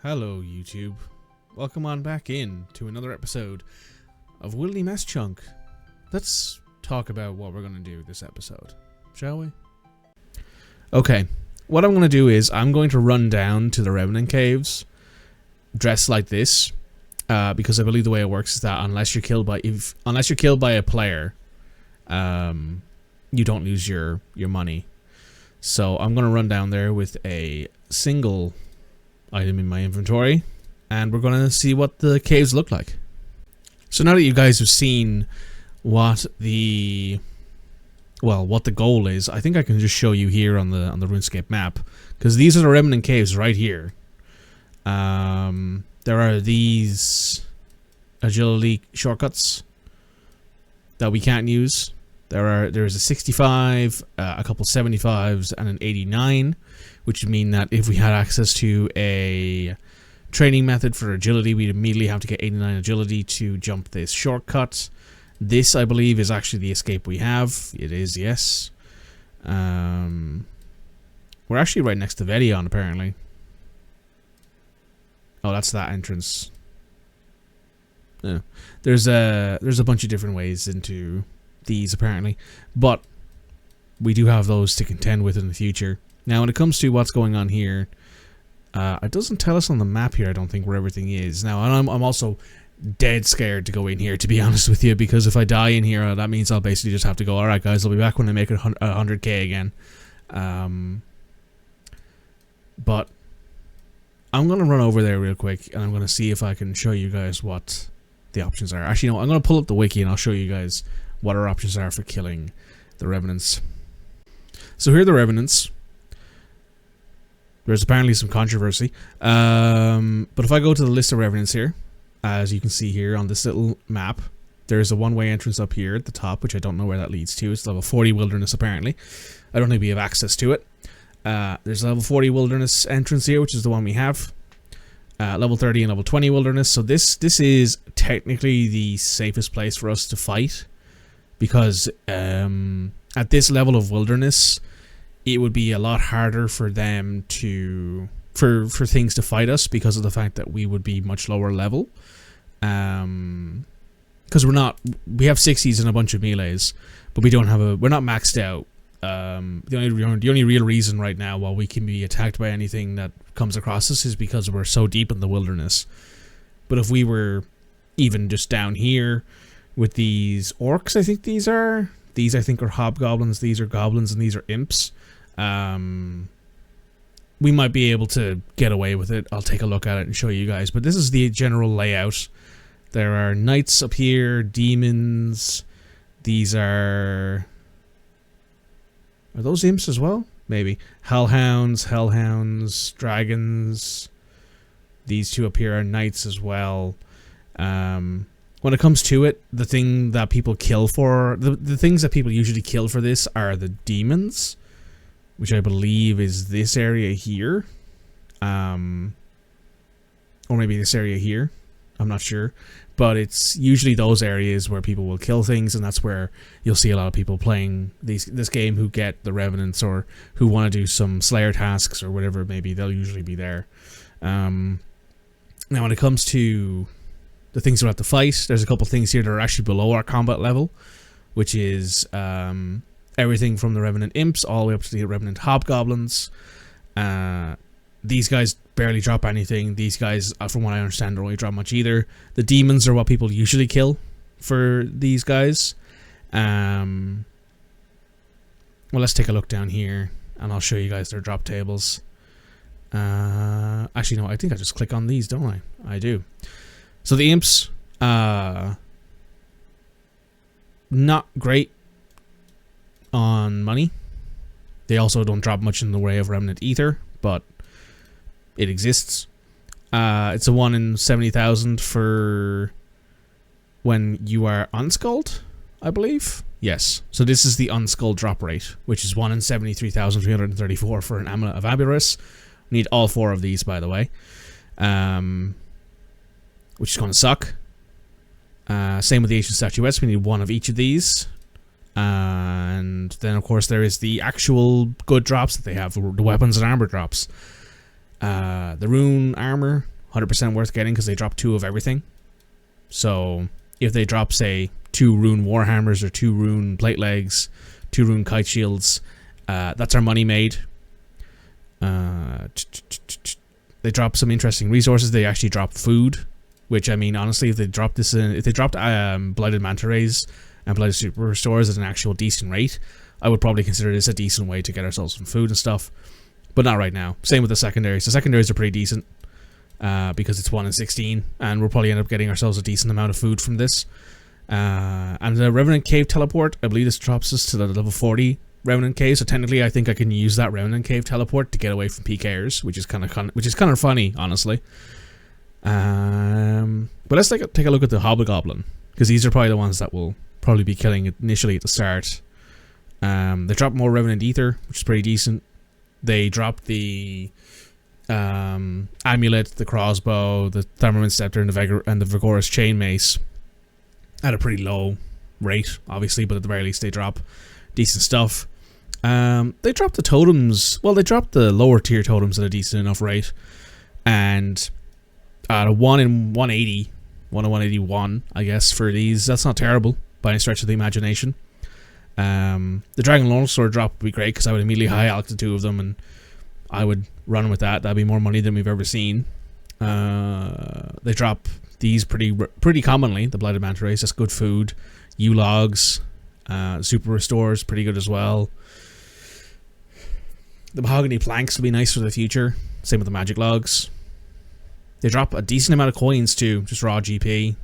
Hello YouTube, welcome on back in to another episode of WildyMess Chunk. Let's talk about what we're going to do this episode, shall we? Okay, what I'm going to do is I'm going to run down to the Revenant caves dressed like this, because I believe the way it works is that unless you're killed by a player, you don't lose your money. So I'm going to run down there with a single item in my inventory, and we're going to see what the caves look like. So now that you guys have seen what the goal is, I think I can just show you here on the RuneScape map, because these are the Revenant caves right here. There are these agility shortcuts that we can't use. There's a 65, a couple 75s, and an 89, which would mean that if we had access to a training method for agility, we'd immediately have to get 89 agility to jump this shortcut. This, I believe, is actually the escape we have. It is, yes. We're actually right next to Vedion, apparently. Oh, that's that entrance. Yeah. There's a bunch of different ways into these, apparently, but we do have those to contend with in the future. Now, when it comes to what's going on here, it doesn't tell us on the map here, I don't think, where everything is. Now, I'm also dead scared to go in here, to be honest with you, because if I die in here, that means I'll basically just have to go, alright guys, I'll be back when I make it 100k again. But I'm going to run over there real quick, and I'm going to see if I can show you guys what the options are. Actually, no, I'm going to pull up the wiki, and I'll show you guys what our options are for killing the Revenants. So here are the Revenants. There's apparently some controversy. But if I go to the list of Revenants here, as you can see here on this little map, there's a one-way entrance up here at the top, which I don't know where that leads to. It's level 40 wilderness, apparently. I don't think we have access to it. There's a level 40 wilderness entrance here, which is the one we have. Level 30 and level 20 wilderness. So this is technically the safest place for us to fight, because at this level of wilderness, it would be a lot harder for them to for things to fight us, because of the fact that we would be much lower level. Because we have 60s and a bunch of melees, but we're not maxed out. The only real reason right now why we can be attacked by anything that comes across us is because we're so deep in the wilderness. But if we were even just down here with these orcs, I think these I think are hobgoblins, these are goblins, and these are imps, we might be able to get away with it. I'll take a look at it and show you guys, but this is the general layout. There are knights up here, demons. These are those imps as well? Maybe. Hellhounds, dragons. These two up here are knights as well. When it comes to it, the thing that people kill for, the things that people usually kill for this are the demons, which I believe is this area here. Or maybe this area here. I'm not sure. But it's usually those areas where people will kill things, and that's where you'll see a lot of people playing this game who get the Revenants, or who want to do some Slayer tasks or whatever it may be. They'll usually be there. Now, when it comes to the things we have to fight, there's a couple things here that are actually below our combat level, which is everything from the Revenant imps all the way up to the Revenant hobgoblins. These guys barely drop anything. These guys, from what I understand, don't really drop much either. The demons are what people usually kill for these guys. Well, let's take a look down here, and I'll show you guys their drop tables. Actually, no, I think I just click on these, don't I? I do. So the imps, not great on money. They also don't drop much in the way of Revenant ether, but it exists. It's a 1 in 70,000 for when you are unskulled, I believe. Yes. So this is the unskulled drop rate, which is 1 in 73,334 for an Amulet of Aberrus. We need all 4 of these, by the way. Which is going to suck. Same with the ancient statuettes. We need 1 of each of these. And then, of course, there is the actual good drops that they have, the weapons and armor drops. The rune armor, 100% worth getting because they drop 2 of everything. So if they drop, say, 2 rune warhammers or 2 rune plate legs, 2 rune kite shields, that's our money made. They drop some interesting resources. They actually drop food, which, I mean, honestly, if they dropped this in, if they dropped blighted manta rays and blighted super restores at an actual decent rate, I would probably consider this a decent way to get ourselves some food and stuff. But not right now. Same with the secondaries. The secondaries are pretty decent because it's 1 in 16, and we'll probably end up getting ourselves a decent amount of food from this. And the Revenant Cave teleport, I believe this drops us to the level 40 Revenant Cave. So technically, I think I can use that Revenant Cave teleport to get away from PKers, which is kind of funny, honestly. But let's take a look at the Hobgoblin, because these are probably the ones that will probably be killing initially at the start. They drop more Revenant Ether, which is pretty decent. They drop the amulet, the crossbow, the Thermament Scepter, and the Vigorous Chain Mace at a pretty low rate, obviously, but at the very least they drop decent stuff. They drop the totems. Well, they drop the lower tier totems at a decent enough rate, and at a 1 in 180, 1 in 181, I guess, for these, that's not terrible by any stretch of the imagination. The Dragon Longsword drop would be great because I would immediately high alch the 2 of them and I would run with that. That'd be more money than we've ever seen. They drop these pretty commonly. The Blighted Manta Rays, that's good food. U-Logs, Super Restores, pretty good as well. The Mahogany Planks will be nice for the future. Same with the Magic Logs. They drop a decent amount of coins too, just raw GP.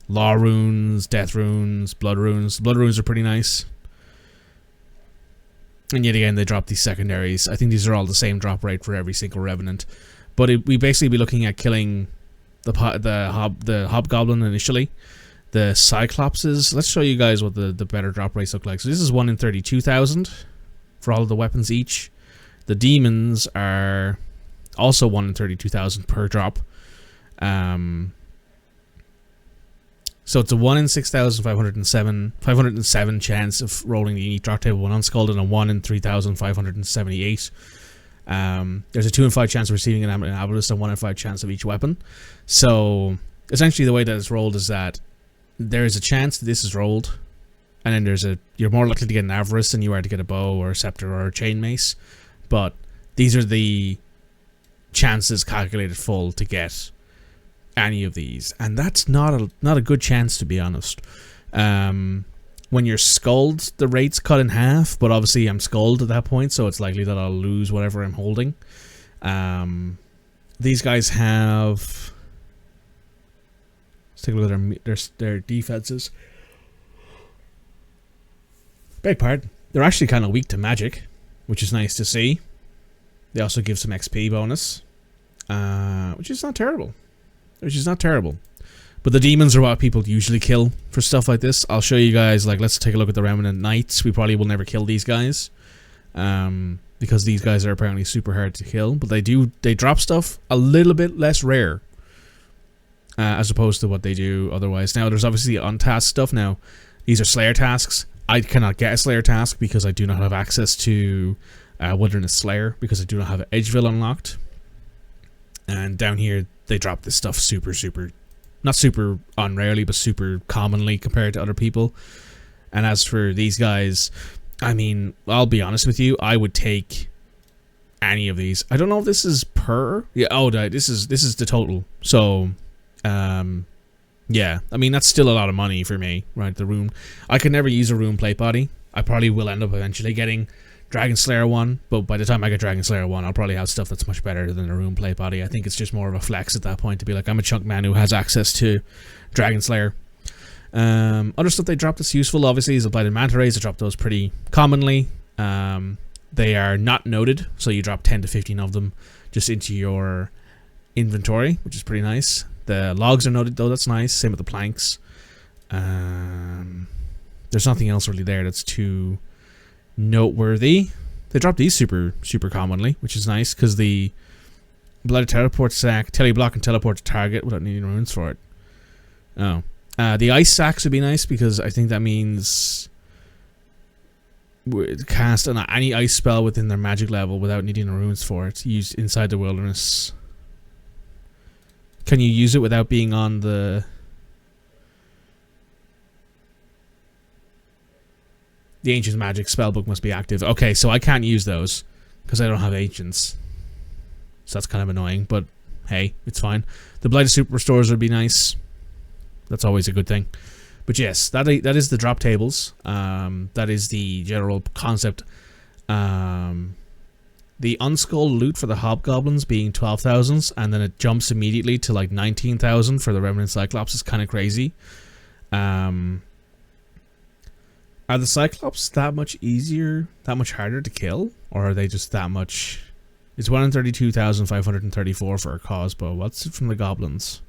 Law runes, death runes, blood runes. Blood runes are pretty nice. And yet again, they drop these secondaries. I think these are all the same drop rate for every single Revenant. But we basically be looking at killing the Hobgoblin initially. The Cyclopses. Let's show you guys what the better drop rates look like. So this is 1 in 32,000 for all of the weapons each. The Demons are also 1 in 32,000 per drop. So it's a 1 in 6,507 chance of rolling the unique drop table when unskulled, and a 1 in 3,578. There's a 2 in 5 chance of receiving an Abolist and 1 in 5 chance of each weapon. So essentially the way that it's rolled is that there is a chance that this is rolled, and then you're more likely to get an Avarice than you are to get a bow or a scepter or a chain mace. But these are the chances calculated full to get any of these, and that's not a good chance, to be honest. When you're skulled, the rate's cut in half, but obviously I'm skulled at that point, so it's likely that I'll lose whatever I'm holding. These guys have, let's take a look at their defenses. Beg pardon. They're actually kind of weak to magic, which is nice to see. They also give some XP bonus, which is not terrible. But the demons are what people usually kill for stuff like this. I'll show you guys, like, let's take a look at the Revenant Knights. We probably will never kill these guys, because these guys are apparently super hard to kill. But they drop stuff a little bit less rare, as opposed to what they do otherwise. Now, there's obviously untasked stuff. Now, these are Slayer tasks. I cannot get a Slayer task because I do not have access to Wilderness Slayer, because I do not have Edgeville unlocked. And down here, they drop this stuff not super unrarely, but super commonly compared to other people. And as for these guys, I mean, I'll be honest with you, I would take any of these. I don't know if this is per. Yeah, oh, this is the total. So, yeah, I mean, that's still a lot of money for me, right? The rune. I could never use a rune plate body. I probably will end up eventually getting Dragon Slayer 1, but by the time I get Dragon Slayer 1, I'll probably have stuff that's much better than a rune plate body. I think it's just more of a flex at that point to be like, I'm a chunk man who has access to Dragon Slayer. Other stuff they drop that's useful, obviously, is the Blighted Manta Rays. They drop those pretty commonly. They are not noted, so you drop 10 to 15 of them just into your inventory, which is pretty nice. The logs are noted, though. That's nice. Same with the planks. There's nothing else really there that's too noteworthy. They drop these super commonly, which is nice, because the Blooded Teleport Sack, Teleblock and Teleport to target without needing runes for it. Oh. The Ice Sacks would be nice, because I think that means cast any ice spell within their magic level without needing the runes for it. Used inside the wilderness. Can you use it without being on the... The Ancient Magic spellbook must be active. Okay, so I can't use those because I don't have Ancients. So that's kind of annoying, but hey, it's fine. The Blighted Super Restores would be nice. That's always a good thing. But yes, that is the drop tables. That is the general concept. The unskulled loot for the Hobgoblins being 12,000, and then it jumps immediately to like 19,000 for the Revenant Cyclops is kind of crazy. Are the Cyclops that much easier, that much harder to kill? Or are they just that much... It's 132,534 for a Cosbo. What's it from the Goblins?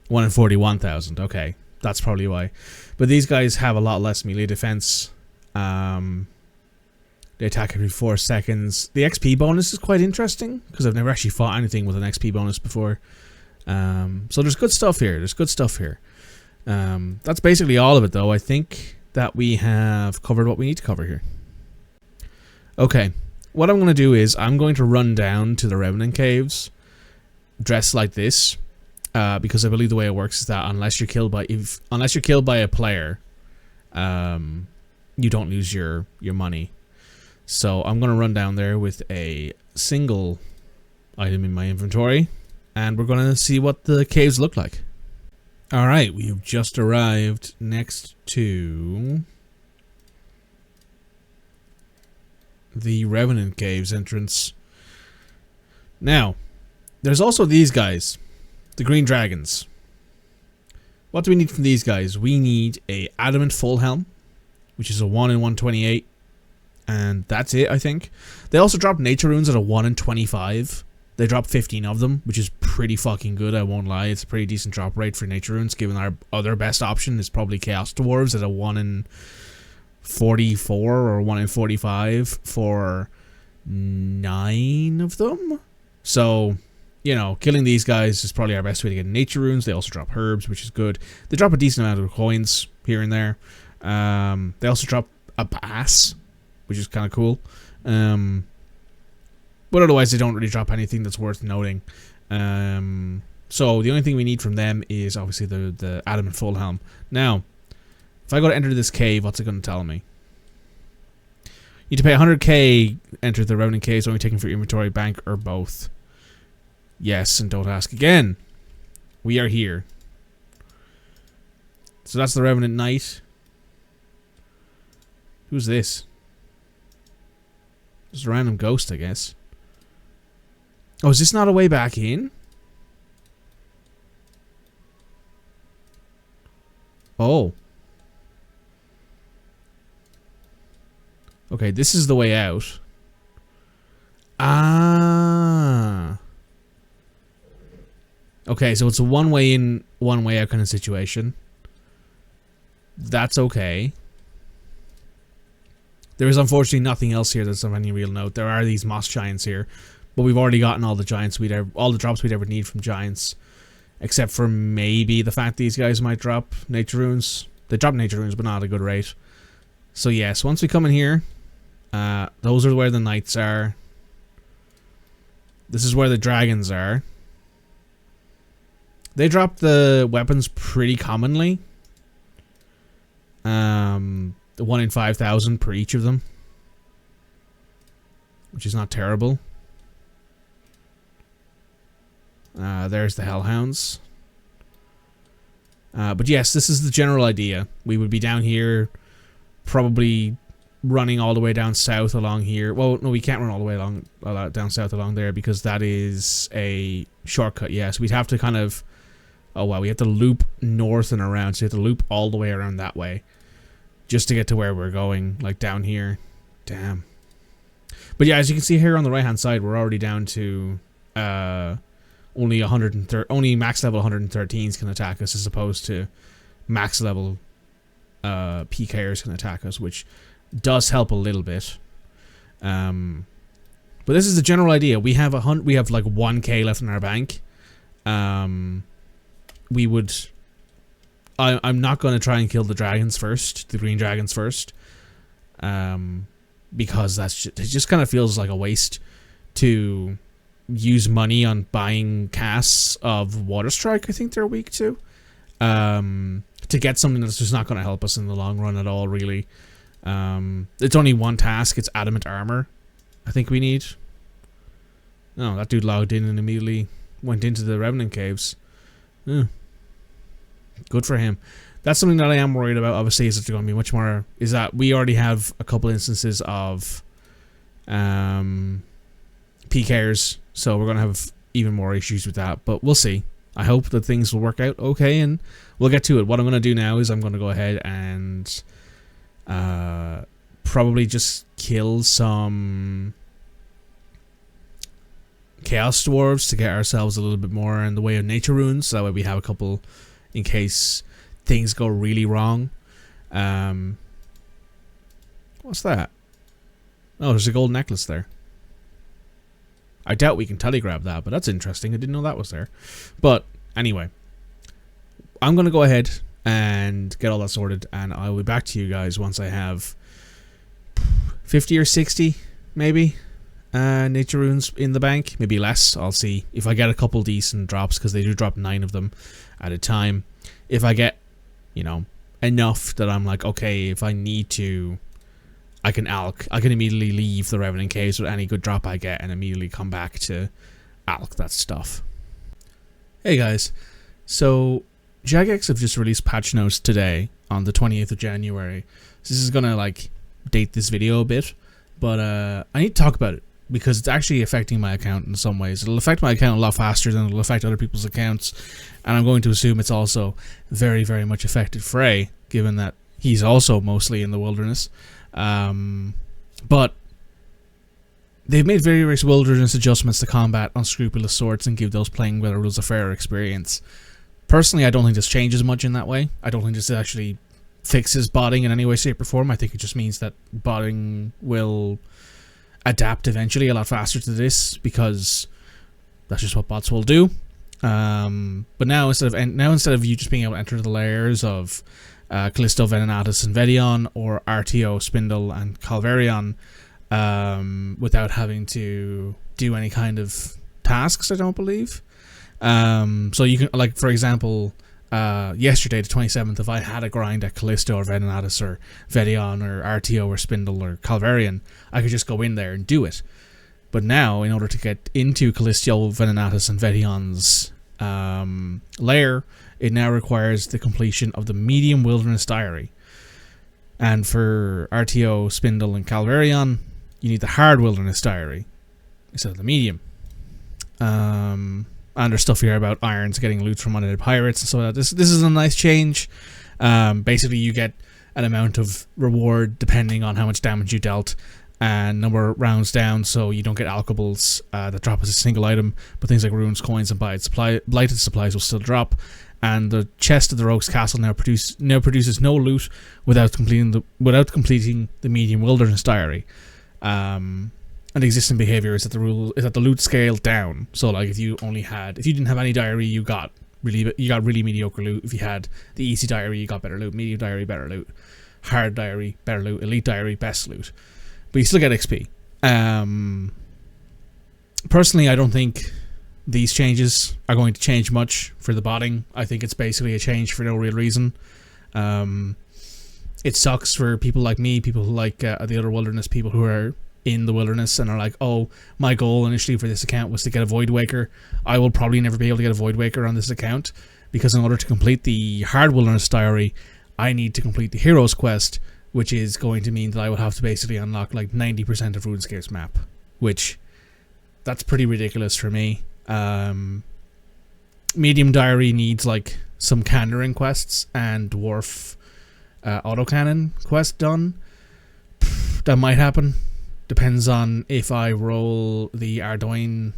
1 in 41,000. Okay, that's probably why. But these guys have a lot less melee defense. They attack every 4 seconds. The XP bonus is quite interesting, because I've never actually fought anything with an XP bonus before. So there's good stuff here. That's basically all of it, though. I think that we have covered what we need to cover here. Okay, what I'm going to do is I'm going to run down to the Revenant caves dressed like this, because I believe the way it works is that unless you're killed by a player, you don't lose your money. So I'm going to run down there with a single item in my inventory, and we're going to see what the caves look like. Alright, we've just arrived next to the Revenant Caves entrance. Now, there's also these guys, the Green Dragons. What do we need from these guys? We need a Adamant Full Helm, which is a 1 in 128, and that's it, I think. They also drop Nature Runes at a 1 in 25. They drop 15 of them, which is pretty fucking good, I won't lie. It's a pretty decent drop rate for Nature Runes, given our other best option is probably Chaos Dwarves at a 1 in 44 or 1 in 45 for 9 of them. So, you know, killing these guys is probably our best way to get Nature Runes. They also drop herbs, which is good. They drop a decent amount of coins here and there. They also drop a bass, which is kind of cool. But otherwise, they don't really drop anything that's worth noting. So the only thing we need from them is obviously the Adamant Full Helm. Now, if I go to enter this cave, what's it going to tell me? You need to pay 100k, enter the Revenant Caves, only taken for your inventory, bank, or both. Yes, and don't ask again. We are here. So that's the Revenant Knight. Who's this? Just a random ghost, I guess. Oh, is this not a way back in? Oh. Okay, this is the way out. Ah. Okay, so it's a one way in, one way out kind of situation. That's okay. There is unfortunately nothing else here that's of any real note. There are these moss giants here, but we've already gotten all the drops we'd ever need from giants, except for maybe the fact these guys might drop Nature Runes. They drop Nature Runes, but not at a good rate. So yes, once we come in here, those are where the knights are. This is where the dragons are. They drop the weapons pretty commonly. The 1 in 5,000 per each of them, which is not terrible. There's the Hellhounds. But yes, this is the general idea. We would be down here, probably running all the way down south along here. Well, no, we can't run all the way along down south along there because that is a shortcut. Yes, we'd have to kind of... Oh, wow, we have to loop north and around. So you have to loop all the way around that way just to get to where we're going, like down here. Damn. But yeah, as you can see here on the right-hand side, we're already down to only max level 113s can attack us, as opposed to max level PKers can attack us, which does help a little bit. But this is the general idea. We have like 1k left in our bank. We would... I'm not going to try and kill the dragons first, the green dragons first. because it just kind of feels like a waste to use money on buying casts of Water Strike. I think they're weak to get something that's just not going to help us in the long run at all, really. It's only one task. It's adamant armor I think we need. No, that dude logged in and immediately went into the Revenant caves. Good for him. That's something that I am worried about, obviously, is it's going to be much more, is that we already have a couple instances of PKers, so we're going to have even more issues with that, but we'll see. I hope that things will work out okay, and we'll get to it. What I'm going to do now is I'm going to go ahead and probably just kill some Chaos Dwarves to get ourselves a little bit more in the way of nature runes, so that way we have a couple in case things go really wrong. What's that? Oh, there's a gold necklace there. I doubt we can telegrab that, but that's interesting. I didn't know that was there. But anyway, I'm going to go ahead and get all that sorted, and I'll be back to you guys once I have 50 or 60, maybe, nature runes in the bank. Maybe less. I'll see if I get a couple decent drops, because they do drop 9 of them at a time. If I get, you know, enough that I'm like, okay, if I need to, I can immediately leave the Revenant caves with any good drop I get and immediately come back to alch that stuff. Hey guys, so Jagex have just released patch notes today on the 28th of January. So this is gonna like date this video a bit, but I need to talk about it because it's actually affecting my account in some ways. It'll affect my account a lot faster than it'll affect other people's accounts, and I'm going to assume it's also very, very much affected Frey, given that he's also mostly in the wilderness. But they've made various wilderness adjustments to combat unscrupulous sorts and give those playing by the rules a fairer experience. Personally, I don't think this changes much in that way. I don't think this actually fixes botting in any way, shape, or form. I think it just means that botting will adapt eventually a lot faster to this, because that's just what bots will do. But now instead of you just being able to enter the layers of Callisto, Venenatus, and Vedion, or RTO, Spindle, and Calvarion, without having to do any kind of tasks, I don't believe. So you can, like, for example, yesterday, the 27th, if I had a grind at Callisto or Venenatus or Vedion or RTO or Spindle or Calvarion, I could just go in there and do it. But now, in order to get into Callisto, Venenatus, and Vedion's lair, it now requires the completion of the medium wilderness diary. And for RTO, Spindle, and Calvarion, you need the hard wilderness diary instead of the medium. And there's stuff here about irons getting loot from undead pirates and so on. This is a nice change. Basically, you get an amount of reward depending on how much damage you dealt and number of rounds down, so you don't get alchables that drop as a single item, but things like runes, coins, and blighted supplies will still drop. And the chest of the Rogue's Castle now produces no loot without completing the medium wilderness diary. And the existing behavior is that the loot scaled down. So like if you didn't have any diary, you got really mediocre loot. If you had the easy diary, you got better loot. Medium diary, better loot. Hard diary, better loot. Elite diary, best loot. But you still get XP. Personally, I don't think these changes are going to change much for the botting. I think it's basically a change for no real reason. It sucks for people like me, people who like the other wilderness people who are in the wilderness and are like, oh, my goal initially for this account was to get a Void Waker. I will probably never be able to get a Void Waker on this account, because in order to complete the hard wilderness diary, I need to complete the Heroes Quest, which is going to mean that I will have to basically unlock like 90% of RuneScape's map, which that's pretty ridiculous for me. Medium diary needs like some Kandarin quests and dwarf autocannon quest done. That might happen. Depends on if I roll the Ardoin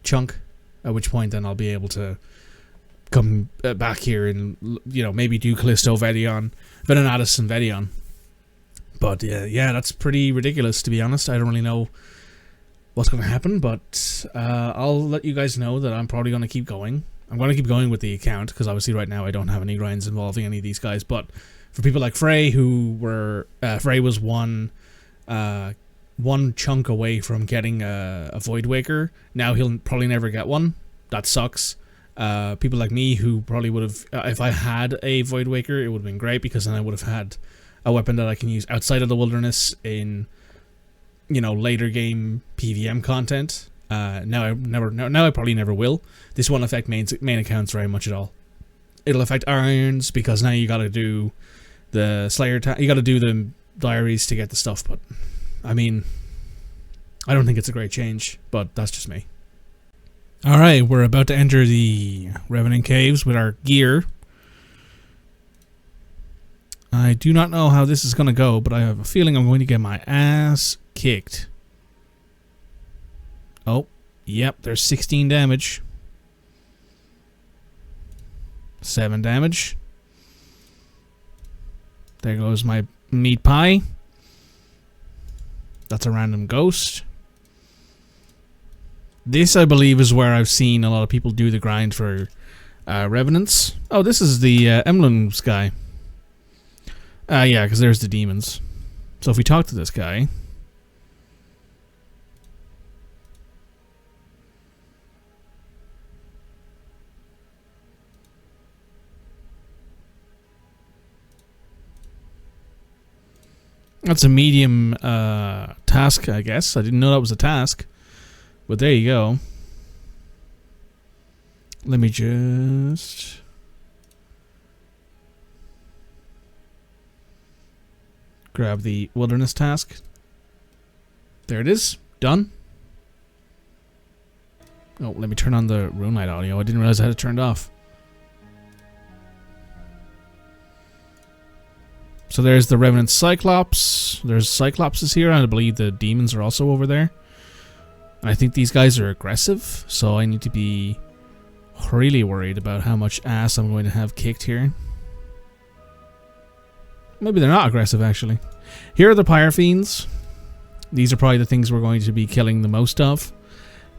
chunk, at which point then I'll be able to come back here and, you know, maybe do Callisto, Venenatus, and Vedion. But yeah, that's pretty ridiculous, to be honest. I don't really know what's going to happen, but I'll let you guys know that I'm probably going to keep going. I'm going to keep going with the account, because obviously right now I don't have any grinds involving any of these guys, but For people like Frey, who were Frey was one chunk away from getting a Void Waker. Now he'll probably never get one. That sucks. People like me who probably would have, if I had a Void Waker, it would have been great, because then I would have had a weapon that I can use outside of the wilderness in, you know, later game PVM content. Now I probably never will. This won't affect main accounts very much at all. It'll affect irons, because now you gotta do the Slayer, you gotta do the diaries to get the stuff, but I mean, I don't think it's a great change, but that's just me. Alright, we're about to enter the Revenant Caves with our gear. I do not know how this is going to go, but I have a feeling I'm going to get my ass kicked. Oh, yep, there's 16 damage. 7 damage. There goes my meat pie. That's a random ghost. This, I believe, is where I've seen a lot of people do the grind for Revenants. Oh, this is the emblems guy. Yeah, because there's the demons. So if we talk to this guy... That's a medium task, I guess. I didn't know that was a task. But there you go. Let me just... grab the wilderness task. There it is. Done. Oh, let me turn on the rune light audio. I didn't realize I had it turned off. So there's the Revenant Cyclops. There's Cyclopses here. I believe the demons are also over there. And I think these guys are aggressive, so I need to be really worried about how much ass I'm going to have kicked here. Maybe they're not aggressive, actually. Here are the Pyre Fiends. These are probably the things we're going to be killing the most of.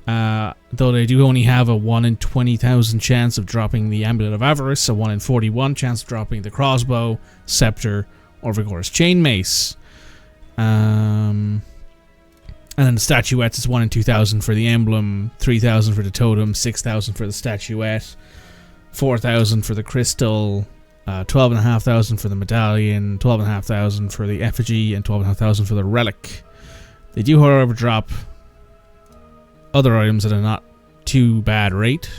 Though they do only have a 1 in 20,000 chance of dropping the Amulet of Avarice, a 1 in 41 chance of dropping the Crossbow, Scepter, or Vigorous Chain Mace. And then the Statuettes is 1 in 2,000 for the Emblem, 3,000 for the Totem, 6,000 for the Statuette, 4,000 for the Crystal, 12,500 for the Medallion, 12,500 for the Effigy, and 12,500 for the Relic. They do, however, drop other items at a not too bad rate.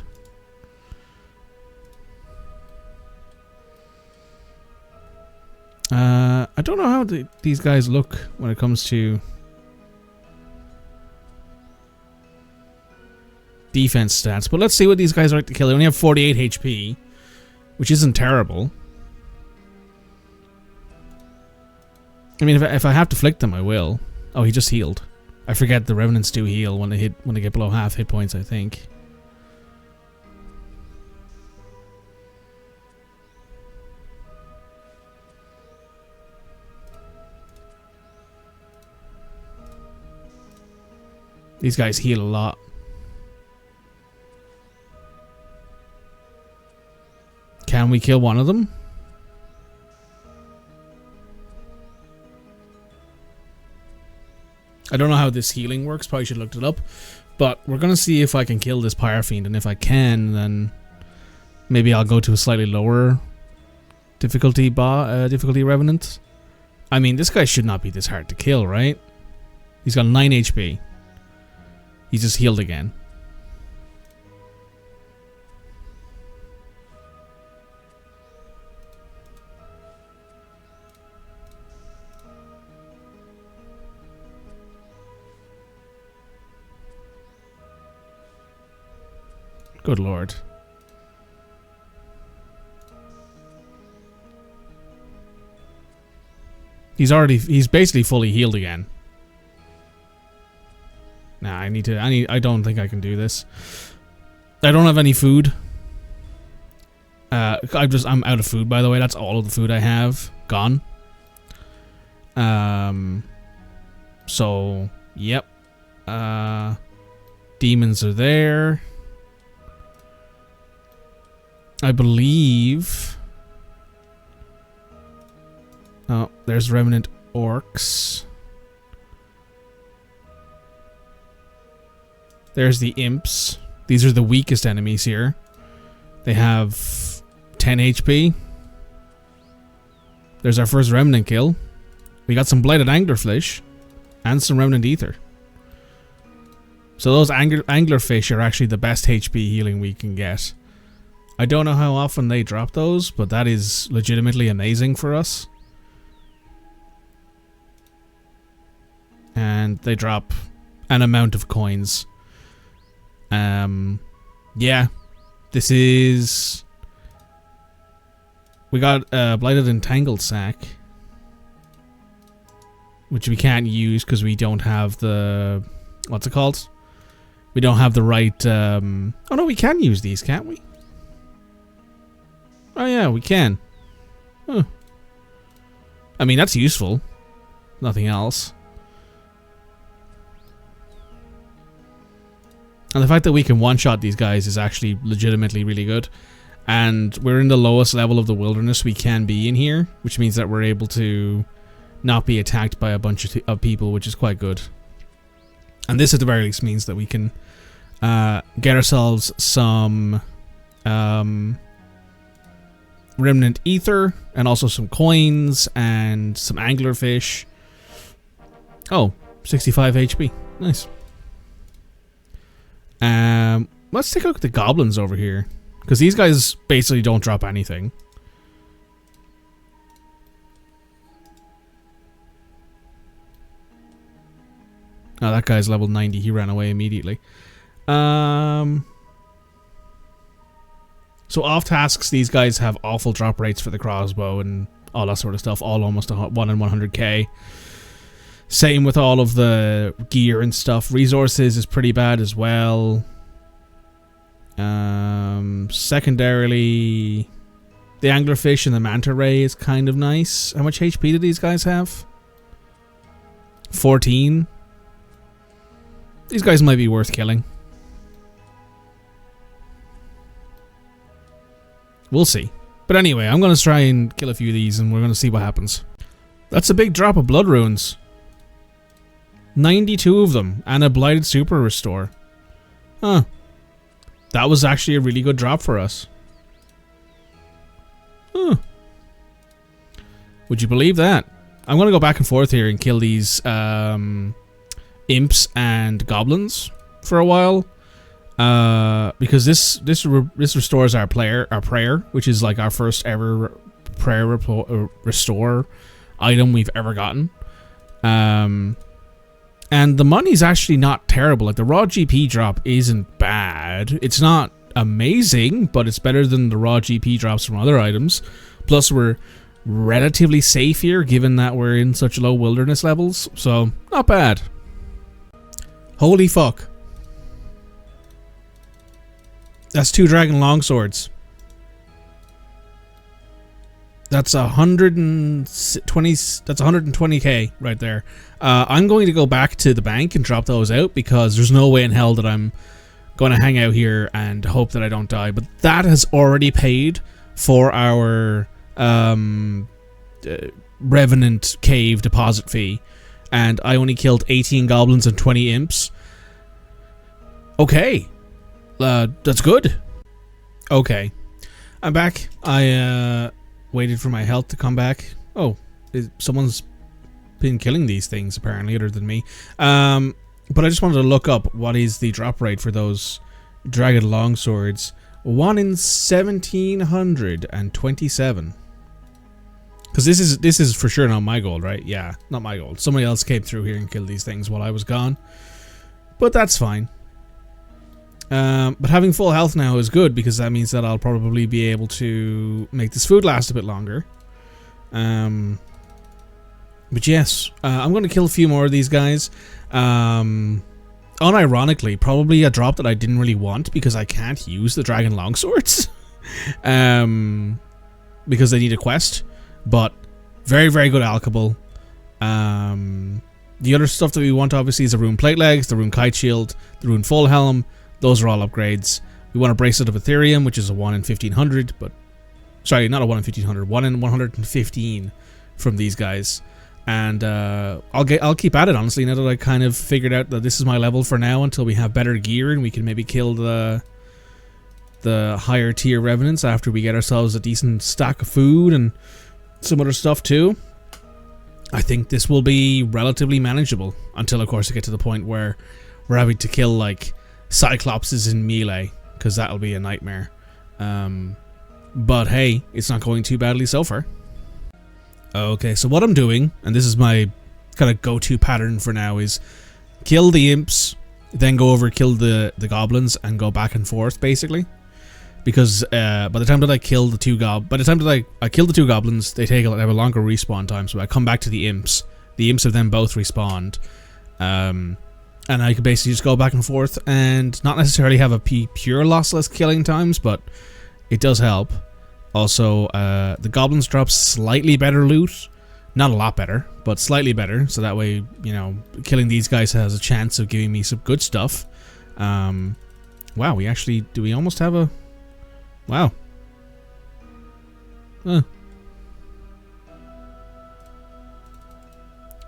I don't know how these guys look when it comes to defense stats, but let's see what these guys are like to kill. They only have 48 HP, which isn't terrible. I mean, if I have to flick them, I will. Oh, he just healed. I forget the Revenants do heal when they get below half hit points, I think. These guys heal a lot. Can we kill one of them? I don't know how this healing works, probably should have looked it up. But we're going to see if I can kill this Pyre Fiend, and if I can, then maybe I'll go to a slightly lower difficulty Revenant. I mean, this guy should not be this hard to kill, right? He's got 9 HP. He's just healed again. Good lord. He's basically fully healed again. Nah, I don't think I can do this. I don't have any food. I'm out of food, by the way. That's all of the food I have gone. So, yep. Demons are there. I believe Oh, there's Revenant Orcs. There's the Imps. These are the weakest enemies here. They have 10 HP. There's our first Remnant kill. We got some Blighted Anglerfish and some Remnant Ether. So those Anglerfish are actually the best HP healing we can get. I don't know how often they drop those, but that is legitimately amazing for us. And they drop an amount of coins. Yeah. This is... We got a Blighted Entangled Sack, which we can't use because we don't have the... What's it called? We don't have the right... Oh no, we can use these, can't we? Oh yeah, we can. Huh. I mean, that's useful. Nothing else. And the fact that we can one-shot these guys is actually legitimately really good. And we're in the lowest level of the wilderness we can be in here, which means that we're able to not be attacked by a bunch of people, which is quite good. And this at the very least means that we can get ourselves some Remnant Ether, and also some coins, and some Anglerfish. Oh, 65 HP. Nice. Let's take a look at the goblins over here, because these guys basically don't drop anything. Oh, that guy's level 90. He ran away immediately. So off tasks, these guys have awful drop rates for the crossbow and all that sort of stuff. All almost 1 in 100k. Same with all of the gear and stuff. Resources is pretty bad as well. Secondarily, the Anglerfish and the Manta Ray is kind of nice. How much HP do these guys have? 14. These guys might be worth killing. We'll see. But anyway, I'm going to try and kill a few of these and we're going to see what happens. That's a big drop of blood runes. 92 of them and a Blighted Super Restore. Huh. That was actually a really good drop for us. Huh. Would you believe that? I'm going to go back and forth here and kill these imps and goblins for a while. Because this restores our prayer, which is like our first ever prayer restore item we've ever gotten. And the money's actually not terrible. Like the raw GP drop isn't bad. It's not amazing, but it's better than the raw GP drops from other items. Plus we're relatively safe here, given that we're in such low wilderness levels. So not bad. Holy fuck. That's 2 dragon longswords. That's 120. That's 120k right there. I'm going to go back to the bank and drop those out because there's no way in hell that I'm going to hang out here and hope that I don't die. But that has already paid for our Revenant cave deposit fee, and I only killed 18 goblins and 20 imps. Okay. That's good. Okay. I'm back. I waited for my health to come back. Oh, someone's been killing these things apparently, other than me. But I just wanted to look up what is the drop rate for those dragon longswords. 1 in 1727. Because this is for sure not my gold, right? Yeah, not my gold. Somebody else came through here and killed these things while I was gone. But that's fine. But having full health now is good because that means that I'll probably be able to make this food last a bit longer. But yes, I'm going to kill a few more of these guys. Unironically, probably a drop that I didn't really want because I can't use the dragon longswords. Because they need a quest. But very, very good alchable. The other stuff that we want obviously is the rune plate legs, the rune kite shield, the rune full helm. Those are all upgrades. We want a bracelet of Ethereum, which is a 1 in 1500, but sorry, not a 1 in 1500, 1 in 115 from these guys. And I'll keep at it, honestly, now that I kind of figured out that this is my level for now until we have better gear and we can maybe kill the higher tier revenants after we get ourselves a decent stack of food and some other stuff too. I think this will be relatively manageable until, of course, I get to the point where we're having to kill like Cyclopses in melee, because that'll be a nightmare. But hey, it's not going too badly so far. Okay, so what I'm doing, and this is my kind of go-to pattern for now, is kill the imps, then go over kill the goblins and go back and forth basically. Because by the time that I kill the two I kill the two goblins, they have a longer respawn time. So I come back to the imps. The imps have then both respawned, and I can basically just go back and forth and not necessarily have a pure lossless killing times, but it does help. Also, the goblins drop slightly better loot, not a lot better, but slightly better. So that way, you know, killing these guys has a chance of giving me some good stuff. Wow, we almost have a. Wow.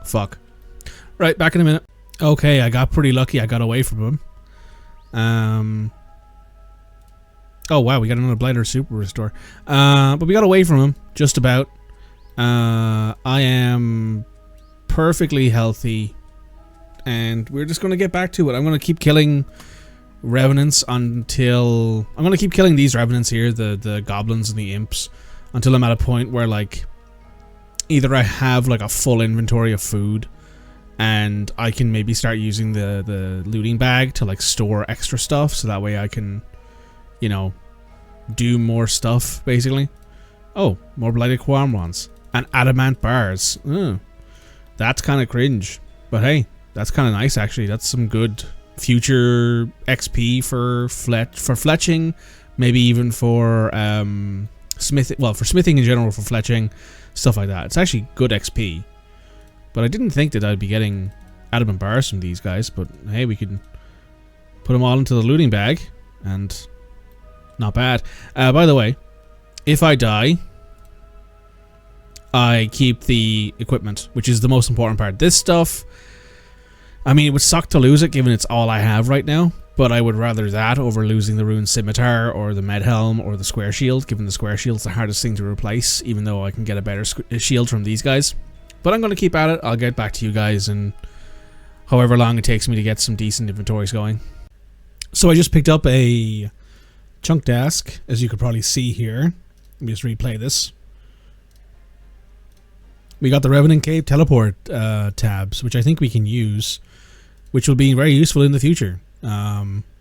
Fuck. Right, back in a minute. Okay, I got pretty lucky. I got away from him. Oh wow, we got another Blighter Super Restore. But we got away from him, just about. I am perfectly healthy. And we're just going to get back to it. I'm going to keep killing Revenants until... I'm going to keep killing these Revenants here, the Goblins and the Imps, until I'm at a point where, like, either I have, like, a full inventory of food, and I can maybe start using the looting bag to, like, store extra stuff, so that way I can, you know, do more stuff, basically. Oh, more Blighted Quamrons. And Adamant Bars. That's kind of cringe. But hey, that's kind of nice, actually. That's some good future XP for fletching, maybe even for smithing. Well, for smithing in general, for fletching, stuff like that. It's actually good XP. But I didn't think that I'd be getting adamant bars from these guys. But hey, we can put them all into the looting bag, and not bad. By the way, if I die, I keep the equipment, which is the most important part. This stuff, I mean, it would suck to lose it, given it's all I have right now, but I would rather that over losing the Rune Scimitar, or the Med Helm, or the Square Shield, given the Square Shield's the hardest thing to replace, even though I can get a better shield from these guys. But I'm going to keep at it. I'll get back to you guys in however long it takes me to get some decent inventories going. So I just picked up a chunk desk, as you could probably see here. Let me just replay this. We got the Revenant Cave teleport tabs, which I think we can use, which will be very useful in the future,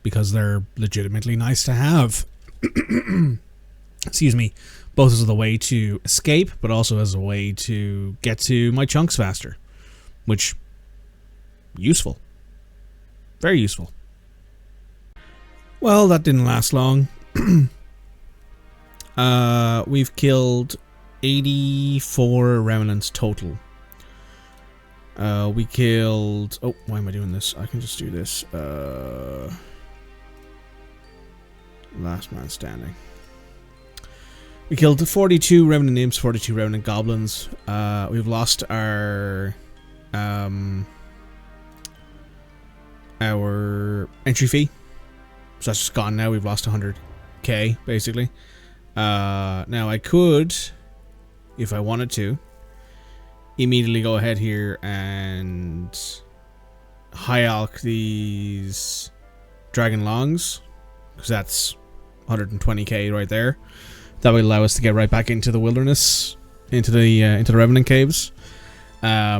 because they're legitimately nice to have. Excuse me. Both as a way to escape, but also as a way to get to my chunks faster, which, useful. Very useful. Well, that didn't last long. We've killed 84 Revenants total. We killed... Oh, why am I doing this? I can just do this. Last man standing. We killed 42 Revenant Imps, 42 Revenant Goblins. We've lost our entry fee. So that's just gone now. We've lost 100k, basically. Now I could, if I wanted to, immediately go ahead here and high alch these Dragon Longs, because that's 120k right there. That would allow us to get right back into the wilderness, into the Revenant Caves. I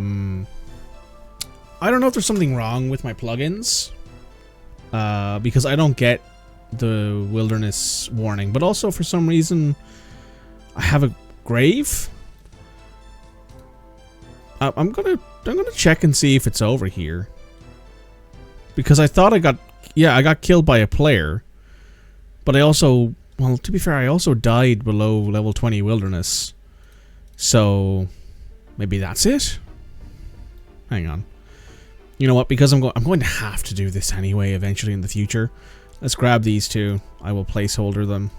don't know if there's something wrong with my plugins, because I don't get the wilderness warning, but also for some reason I have a grave. I'm gonna check and see if it's over here, because I thought I got killed by a player, but I also, well, to be fair, I also died below level 20 wilderness, so maybe that's it. Hang on. You know what? Because I'm going to have to do this anyway eventually in the future. Let's grab these two. I will placeholder them.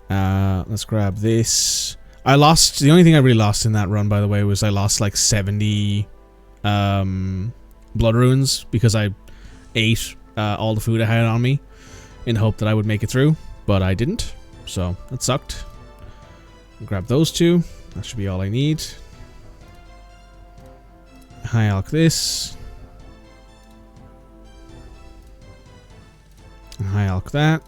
Let's grab this. I lost, the only thing I really lost in that run, by the way, was I lost like 70 blood runes because I ate all the food I had on me in the hope that I would make it through, but I didn't, so that sucked. Grab those two, that should be all I need. High alch this. High alch that.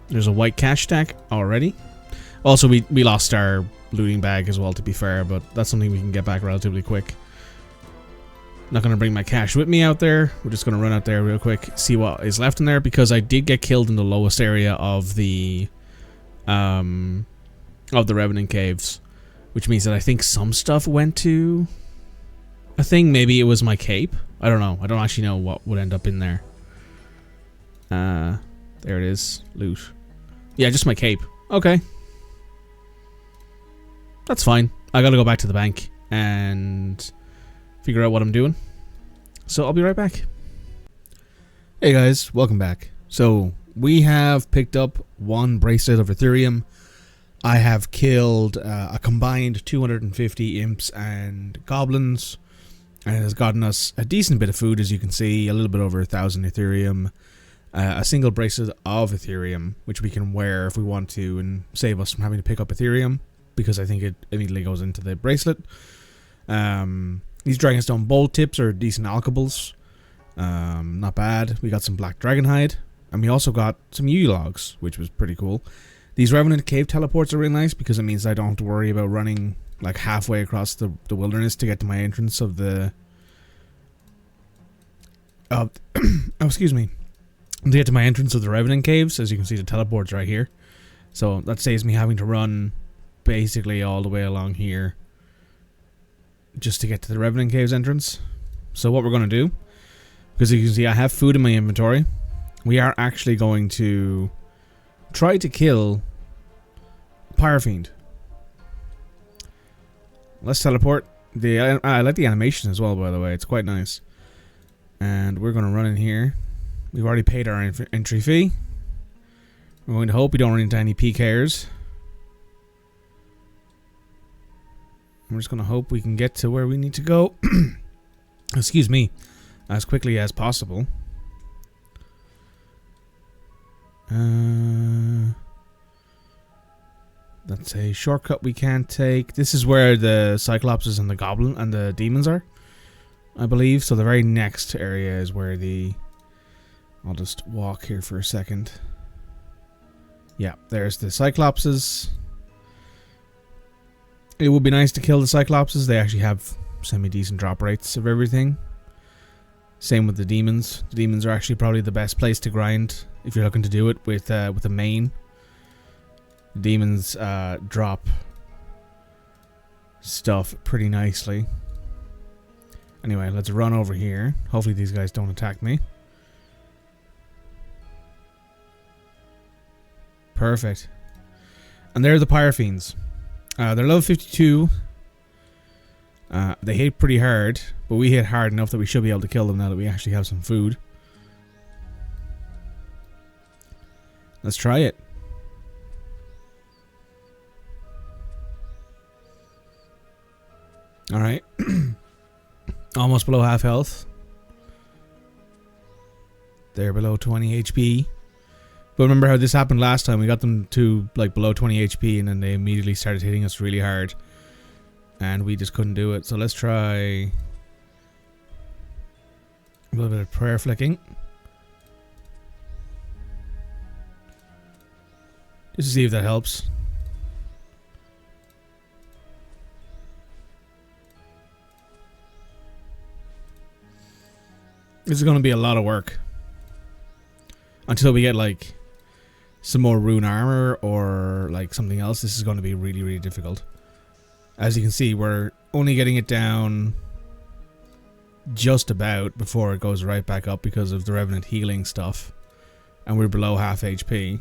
There's a white cash stack already. Also, we lost our looting bag as well, to be fair, but that's something we can get back relatively quick. Not going to bring my cash with me out there. We're just going to run out there real quick, see what is left in there, because I did get killed in the lowest area of the Revenant caves, which means that I think some stuff went to a thing. Maybe it was my cape. I don't know. I don't actually know what would end up in there. There it is. Loot. Yeah, just my cape. Okay. That's fine. I gotta go back to the bank and figure out what I'm doing. So I'll be right back. Hey guys, welcome back. So we have picked up one bracelet of Ethereum. I have killed a combined 250 imps and goblins, and it has gotten us a decent bit of food, as you can see, a little bit over 1,000 Ethereum. A single bracelet of Ethereum, which we can wear if we want to and save us from having to pick up Ethereum, because I think it immediately goes into the bracelet. These Dragonstone bolt tips are decent alchables. Not bad. We got some black dragonhide, and we also got some Yu logs, which was pretty cool. These Revenant cave teleports are really nice because it means I don't have to worry about running like halfway across the wilderness to get to my entrance of the... oh, excuse me. To get to my entrance of the Revenant caves. As you can see, the teleport's right here. So that saves me having to run basically all the way along here just to get to the Revenant caves entrance. So what we're going to do, because you can see I have food in my inventory, we are actually going to try to kill Pyrofiend. Let's teleport. I like the animation as well, by the way. It's quite nice. And we're going to run in here. We've already paid our entry fee. We're going to hope we don't run into any PKers. I'm just going to hope we can get to where we need to go. Excuse me. As quickly as possible. That's a shortcut we can't take. This is where the Cyclopses and the Goblin and the Demons are, I believe. So the very next area is where the... I'll just walk here for a second. Yeah, there's the Cyclopses. It would be nice to kill the Cyclopses. They actually have semi-decent drop rates of everything. Same with the Demons. The Demons are actually probably the best place to grind if you're looking to do it with a main. The Demons drop stuff pretty nicely. Anyway, let's run over here. Hopefully these guys don't attack me. Perfect. And they're the Pyrofiends. They're level 52. They hit pretty hard, but we hit hard enough that we should be able to kill them now that we actually have some food. Let's try it. Alright. Almost below half health. They're below 20 HP. But remember how this happened last time? We got them to like below 20 HP and then they immediately started hitting us really hard. And we just couldn't do it. So let's try a little bit of prayer flicking. Just to see if that helps. This is going to be a lot of work. Until we get like some more rune armor or like something else, this is going to be really, really difficult. As you can see, we're only getting it down just about before it goes right back up because of the Revenant healing stuff. And we're below half HP.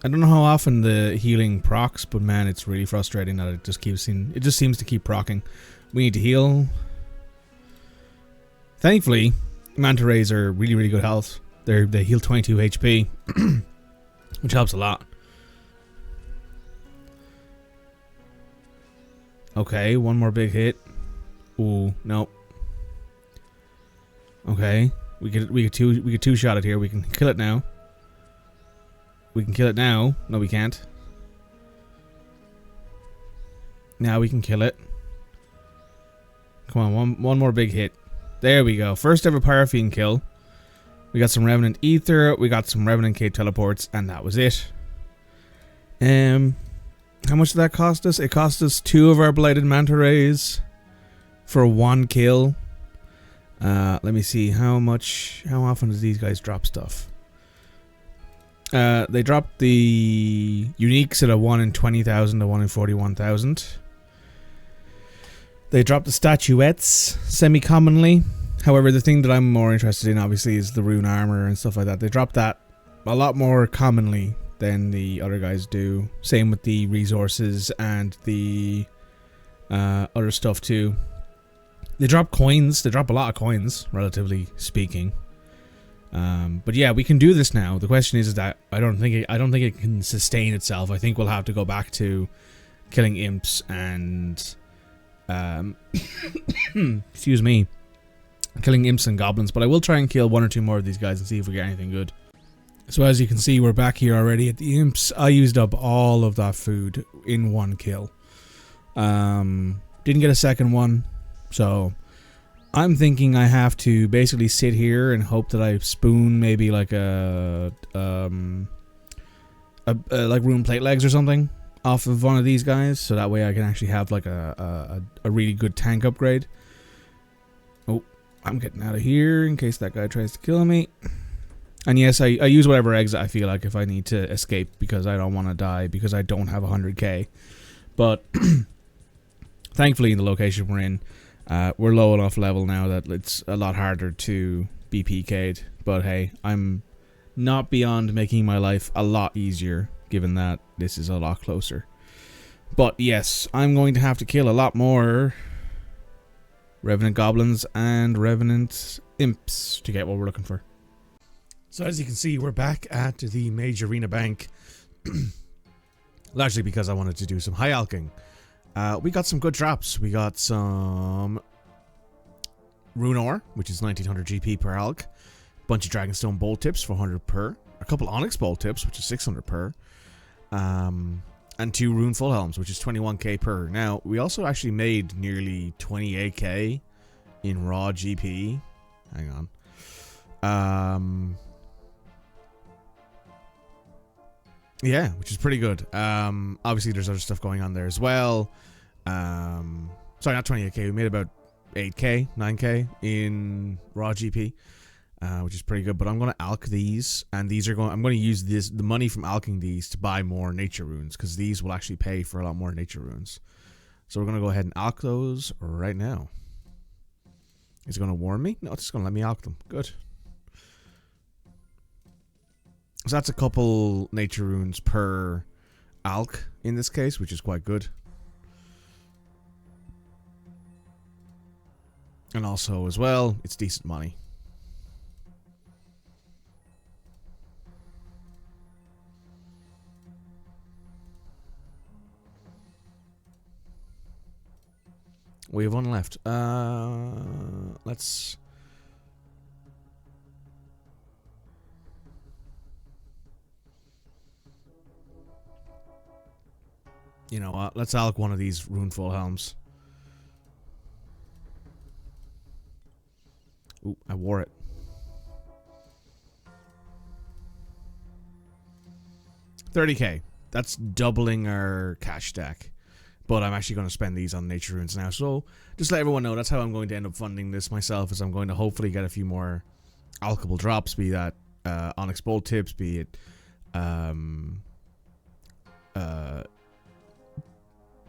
I don't know how often the healing procs, but man, it's really frustrating that it just seems to keep procking. We need to heal. Thankfully, Manta rays are really, really good health. They heal 22 HP, which helps a lot. Okay, one more big hit. Ooh, nope. Okay, we get two shot it here. We can kill it now. We can kill it now. No, we can't. Now we can kill it. Come on, one more big hit. There we go. First ever Paraffin kill. We got some Revenant Ether, we got some Revenant Cave teleports, and that was it. How much did that cost us? It cost us 2 of our Blighted Manta Rays for 1 kill. Let me see how often does these guys drop stuff? They drop the uniques at a 1 in 20,000 to 1 in 41,000. They drop the statuettes semi-commonly. However, the thing that I'm more interested in, obviously, is the rune armor and stuff like that. They drop that a lot more commonly than the other guys do. Same with the resources and the other stuff too. They drop coins. They drop a lot of coins, relatively speaking. But yeah, we can do this now. The question is that I don't think it can sustain itself. I think we'll have to go back to killing imps and excuse me. Killing imps and goblins, but I will try and kill 1 or 2 more of these guys and see if we get anything good. So as you can see, we're back here already at the imps. I used up all of that food in 1 kill. Didn't get a second one, so I'm thinking I have to basically sit here and hope that I spoon maybe like a like rune plate legs or something off of one of these guys, so that way I can actually have like a really good tank upgrade. Oh, I'm getting out of here in case that guy tries to kill me. And yes, I use whatever exit I feel like if I need to escape because I don't want to die because I don't have 100k. But thankfully in the location we're in, we're low enough level now that it's a lot harder to be PK'd. But hey, I'm not beyond making my life a lot easier given that this is a lot closer. But yes, I'm going to have to kill a lot more Revenant Goblins and Revenant Imps to get what we're looking for. So as you can see, we're back at the Major Arena Bank. Largely because I wanted to do some high alching. We got some good drops. We got some Rune Ore, which is 1900 GP per alch. Bunch of Dragonstone Bolt Tips for 100 per. A couple Onyx Bolt Tips, which is 600 per. And 2 Rune Full Helms, which is 21k per. Now, we also actually made nearly 28k in raw GP. Hang on. Yeah, which is pretty good. Obviously, there's other stuff going on there as well. Sorry, not 28k. We made about 8k, 9k in raw GP. Which is pretty good, but I'm going to alch these, and I'm going to use the money from alching these to buy more nature runes, because these will actually pay for a lot more nature runes. So we're going to go ahead and alch those right now. Is it going to warn me? No, it's just going to let me alch them. Good. So that's a couple nature runes per alch in this case, which is quite good. And also, as well, it's decent money. We have one left. Let's... You know what? Let's alch one of these Runeful Helms. Ooh, I wore it. $30k. That's doubling our cash stack. But I'm actually going to spend these on nature runes now. So just let everyone know that's how I'm going to end up funding this myself. Is I'm going to hopefully get a few more alchable drops, be that Onyx Bolt Tips, be it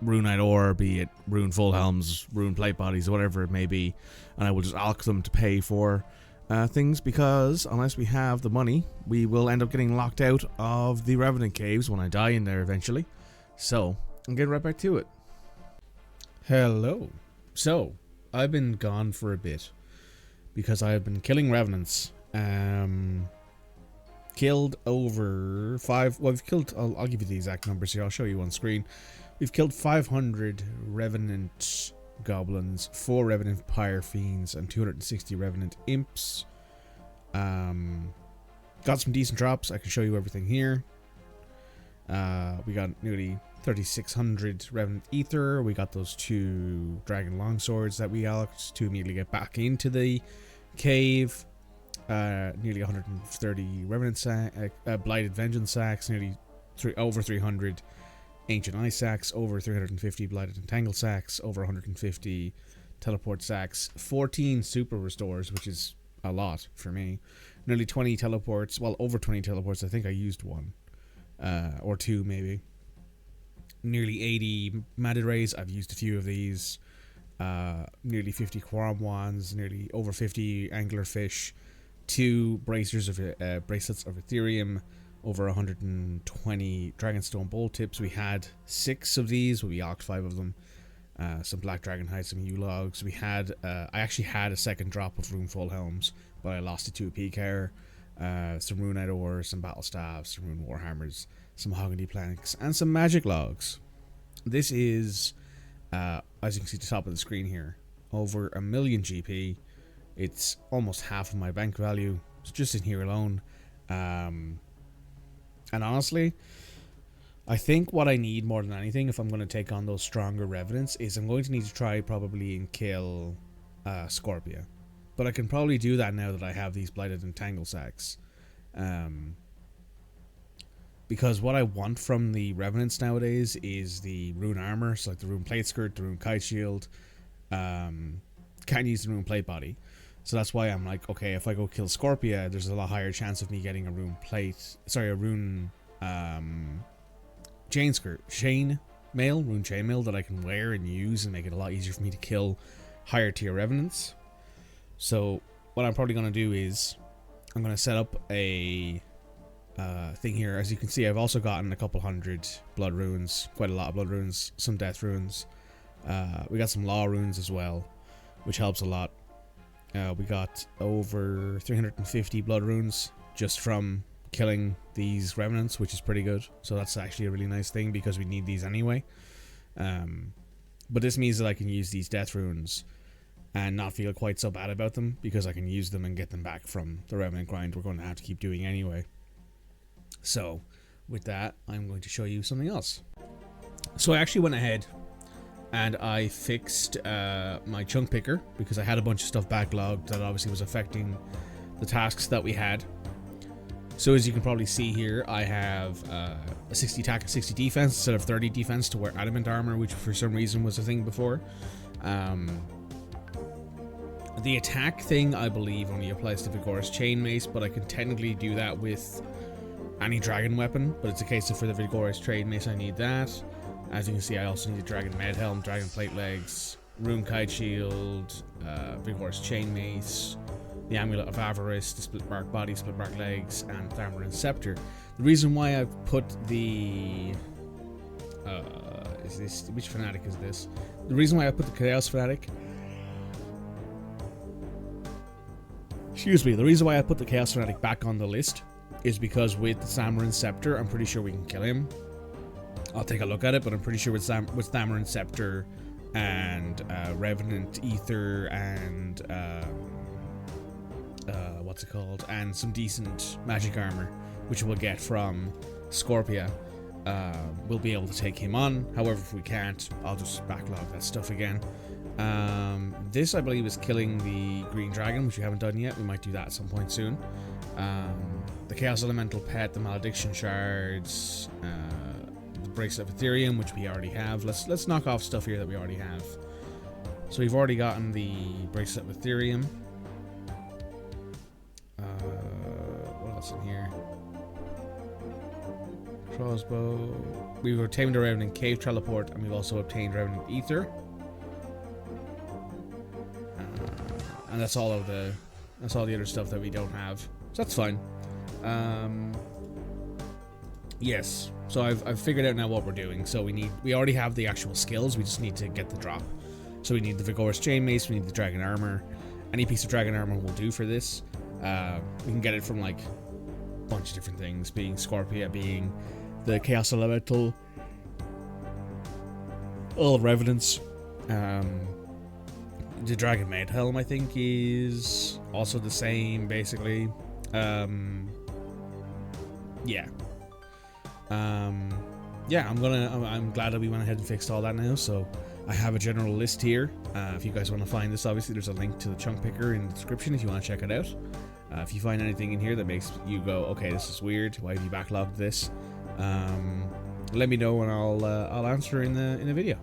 Runite Ore, be it Rune Full Helms, Rune Plate Bodies, whatever it may be. And I will just alch them to pay for things, because unless we have the money, we will end up getting locked out of the Revenant Caves when I die in there eventually. So I'm getting right back to it. Hello. So I've been gone for a bit because I have been killing revenants. Killed over 5. Well, we've killed. I'll give you the exact numbers here. I'll show you on screen. We've killed 500 revenant goblins, 4 revenant pyre fiends, and 260 revenant imps. Got some decent drops. I can show you everything here. We got nearly 3,600 revenant ether. We got those 2 dragon longswords that we allocated to immediately get back into the cave. Nearly 130 revenant blighted vengeance sacks, nearly over 300 ancient ice sacks, over 350 blighted entangled sacks, over 150 teleport sacks, 14 super restores, which is a lot for me. Nearly 20 teleports, well, over 20 teleports. I think I used 1 or 2 maybe. Nearly 80 Mad Rays. I've used a few of these. Nearly 50 Quorum Wands, nearly over 50 Anglerfish, 2 bracelets of Ethereum, over 120 Dragonstone Bolt Tips. We had 6 of these, but we alked 5 of them. Some Black Dragon Hides, some U-Logs. We had, I actually had a second drop of Runefall Helms, but I lost it to a PKer. Some Runite Ores, some Battle Staves, some Rune Warhammers, some Mahogany Planks, and some Magic Logs. This is, as you can see at the top of the screen here, over 1 million GP. It's almost half of my bank value. It's just in here alone. And honestly, I think what I need more than anything, if I'm going to take on those stronger Revenants, is I'm going to need to try probably and kill Scorpia. But I can probably do that now that I have these Blighted Entangle Sacks. Because what I want from the Revenants nowadays is the Rune Armor, so like the Rune Plate Skirt, the Rune Kite Shield. Can't use the Rune Plate Body. So that's why I'm like, okay, if I go kill Scorpia, there's a lot higher chance of me getting a Rune Plate... Sorry, a Rune... Chain Mail that I can wear and use and make it a lot easier for me to kill higher tier Revenants. So what I'm probably going to do is I'm going to set up a thing here. As you can see, I've also gotten a couple hundred blood runes, quite a lot of blood runes, some death runes. We got some law runes as well, which helps a lot. We got over 350 blood runes just from killing these Revenants, which is pretty good. So that's actually a really nice thing because we need these anyway. But this means that I can use these death runes and not feel quite so bad about them because I can use them and get them back from the Revenant grind we're going to have to keep doing anyway. So with that, I'm going to show you something else. So I actually went ahead and I fixed my chunk picker because I had a bunch of stuff backlogged that obviously was affecting the tasks that we had. So as you can probably see here, I have a 60 attack and 60 defense instead of 30 defense to wear adamant armor, which for some reason was a thing before. The attack thing, I believe, only applies to Vigorous Chain Mace, but I can technically do that with any dragon weapon. But it's a case of for the Vigorous Chain Mace, I need that. As you can see, I also need a Dragon Med Helm, Dragon Plate Legs, Rune Kite Shield, Vigorous Chain Mace, the Amulet of Avarice, the Split Bark Body, Split Bark Legs, and Thamrin Scepter. The reason why I've put the... which Fanatic is this? The reason why I put the Chaos Fanatic... Excuse me, the reason why I put the Chaos Fanatic back on the list is because with the Thamrin Scepter, I'm pretty sure we can kill him. I'll take a look at it, but I'm pretty sure with Thamrin Scepter and Revenant Ether and what's it called, and some decent magic armor, which we'll get from Scorpia, we'll be able to take him on. However, if we can't, I'll just backlog that stuff again. This, I believe, is killing the green dragon, which we haven't done yet. We might do that at some point soon. The Chaos Elemental Pet, the Malediction Shards, the Bracelet of Ethereum, which we already have. Let's knock off stuff here that we already have. So we've already gotten the Bracelet of Ethereum. What else in here? Crossbow. We've obtained a Revenant Cave Teleport, and we've also obtained Revenant Ether. And that's all the other stuff that we don't have. So that's fine. Yes. So I've figured out now what we're doing. So we already have the actual skills. We just need to get the drop. So we need the Vigorous Chain Mace. We need the Dragon Armor. Any piece of dragon armor will do for this. We can get it from like a bunch of different things, being Scorpia, being the Chaos Elemental, all Revenants. The Dragon Maid Helm, I think, is also the same, basically. Yeah. Yeah, I'm glad that we went ahead and fixed all that now, so I have a general list here. If you guys want to find this, obviously there's a link to the chunk picker in the description if you want to check it out. If you find anything in here that makes you go, okay, this is weird, why have you backlogged this? Let me know and I'll answer in the video.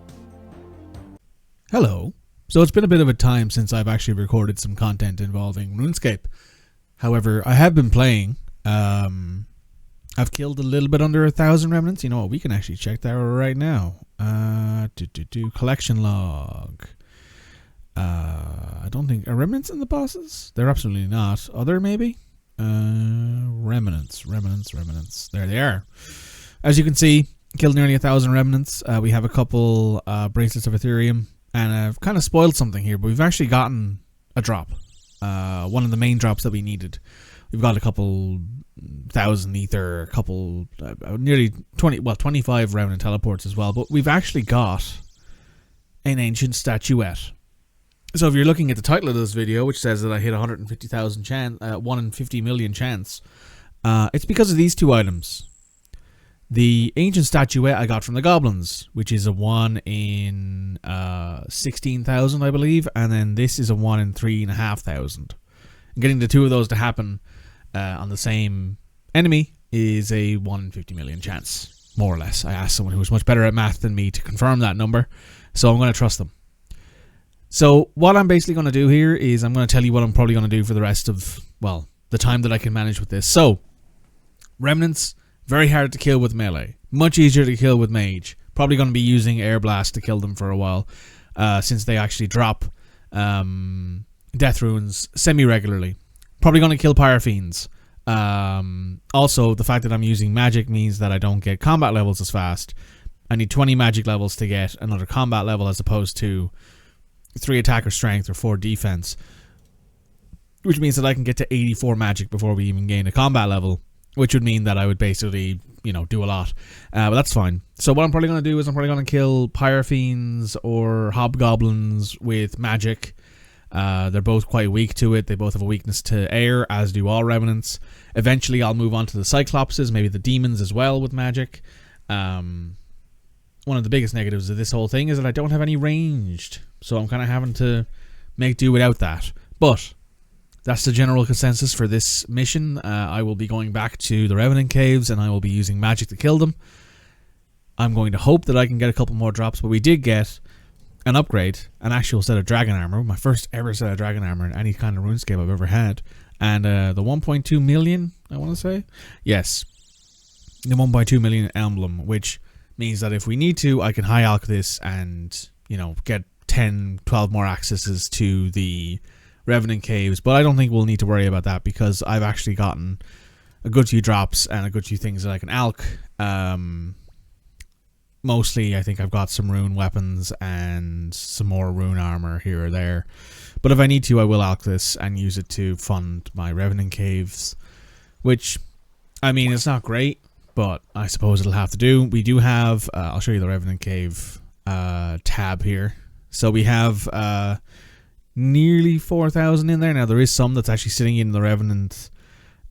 Hello. So it's been a bit of a time since I've actually recorded some content involving RuneScape. However, I have been playing. I've killed a little bit under 1,000 remnants. You know what? We can actually check that right now. Collection log. I don't think... Are remnants in the bosses? They're absolutely not. Other, maybe? Revenants. There they are. As you can see, killed nearly 1,000 remnants. We have a couple bracelets of Ethereum. And I've kind of spoiled something here, but we've actually gotten a drop. One of the main drops that we needed. We've got a couple thousand ether, a couple, nearly 25 Revenant teleports as well. But we've actually got an ancient statuette. So if you're looking at the title of this video, which says that I hit 150,000 chance, 1 in 50 million chance, it's because of these two items. The ancient statuette I got from the goblins, which is a 1 in 16,000, I believe, and then this is a 1 in 3,500. Getting the two of those to happen on the same enemy is a 1 in 50 million chance, more or less. I asked someone who was much better at math than me to confirm that number, so I'm going to trust them. So what I'm basically going to do here is I'm going to tell you what I'm probably going to do for the rest of, well, the time that I can manage with this. So, remnants... very hard to kill with melee. Much easier to kill with mage. Probably going to be using air blast to kill them for a while, since they actually drop death runes semi-regularly. Probably going to kill pyre fiends. Also, the fact that I'm using magic means that I don't get combat levels as fast. I need 20 magic levels to get another combat level as opposed to 3 attack or strength or 4 defense. Which means that I can get to 84 magic before we even gain a combat level. Which would mean that I would basically, you know, do a lot. But that's fine. So what I'm probably going to do is I'm probably going to kill pyre fiends or hobgoblins with magic. They're both quite weak to it. They both have a weakness to air, as do all revenants. Eventually I'll move on to the cyclopses, maybe the demons as well with magic. One of the biggest negatives of this whole thing is that I don't have any ranged. So I'm kind of having to make do without that. But... that's the general consensus for this mission. I will be going back to the Revenant caves and I will be using magic to kill them. I'm going to hope that I can get a couple more drops, but we did get an upgrade, an actual set of dragon armor, my first ever set of dragon armor in any kind of RuneScape I've ever had. And the 1.2 million, I want to say? Yes. The 1.2 million emblem, which means that if we need to, I can high alch this and, you know, get 10, 12 more accesses to the Revenant caves, but I don't think we'll need to worry about that because I've actually gotten a good few drops and a good few things that I can alch. Mostly I think I've got some rune weapons and some more rune armor here or there, but if I need to I will alch this and use it to fund my Revenant caves, which, I mean, it's not great, but I suppose it'll have to do. We do have, I'll show you the Revenant cave tab here. So we have nearly 4,000 in there. Now there is some that's actually sitting in the Revenant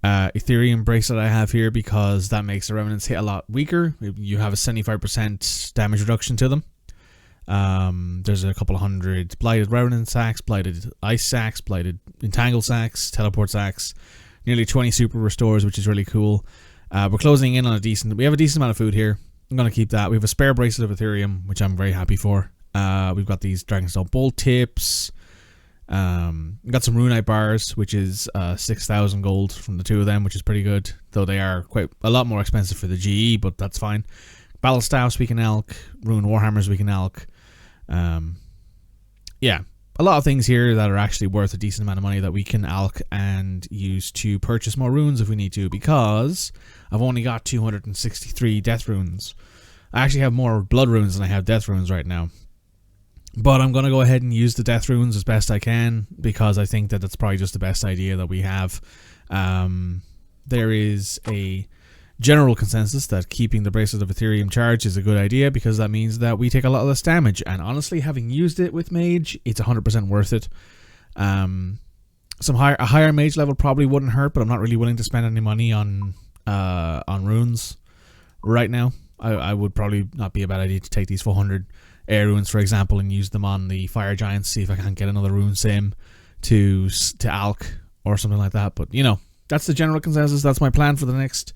Ethereum bracelet I have here because that makes the Revenants hit a lot weaker. You have a 75% damage reduction to them. There's a couple of hundred blighted Revenant sacks, blighted ice sacks, blighted entangle sacks, teleport sacks, nearly 20 super restores, which is really cool. We're closing in on we have a decent amount of food here. I'm going to keep that. We have a spare bracelet of Ethereum, which I'm very happy for. We've got these Dragonstone bolt tips. Got some Runite bars, which is 6,000 gold from the two of them, which is pretty good, though they are quite a lot more expensive for the GE, but that's fine. Battle staffs we can alch, rune warhammers we can alch. Yeah, a lot of things here that are actually worth a decent amount of money that we can alch and use to purchase more runes if we need to, because I've only got 263 death runes. I actually have more blood runes than I have death runes right now. But I'm going to go ahead and use the death runes as best I can, because I think that that's probably just the best idea that we have. There is a general consensus that keeping the Bracelet of Ethereum charged is a good idea, because that means that we take a lot less damage. And honestly, having used it with Mage, it's 100% worth it. A higher Mage level probably wouldn't hurt, but I'm not really willing to spend any money on runes right now. I would probably not be a bad idea to take these 400 air runes, for example, and use them on the fire giants, see if I can get another rune sim to alch or something like that. But you know, that's the general consensus. That's my plan for the next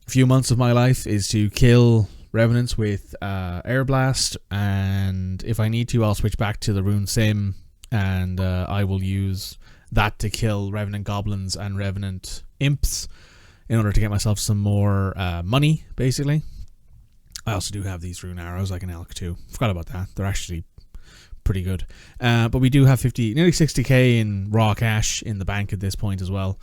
few months of my life, is to kill revenants with air blast, and if I need to, I'll switch back to the rune sim, and I will use that to kill revenant goblins and revenant imps in order to get myself some more money, basically. I also do have these rune arrows I can alch too. Forgot about that. They're actually pretty good. But we do have nearly 60k in raw cash in the bank at this point as well,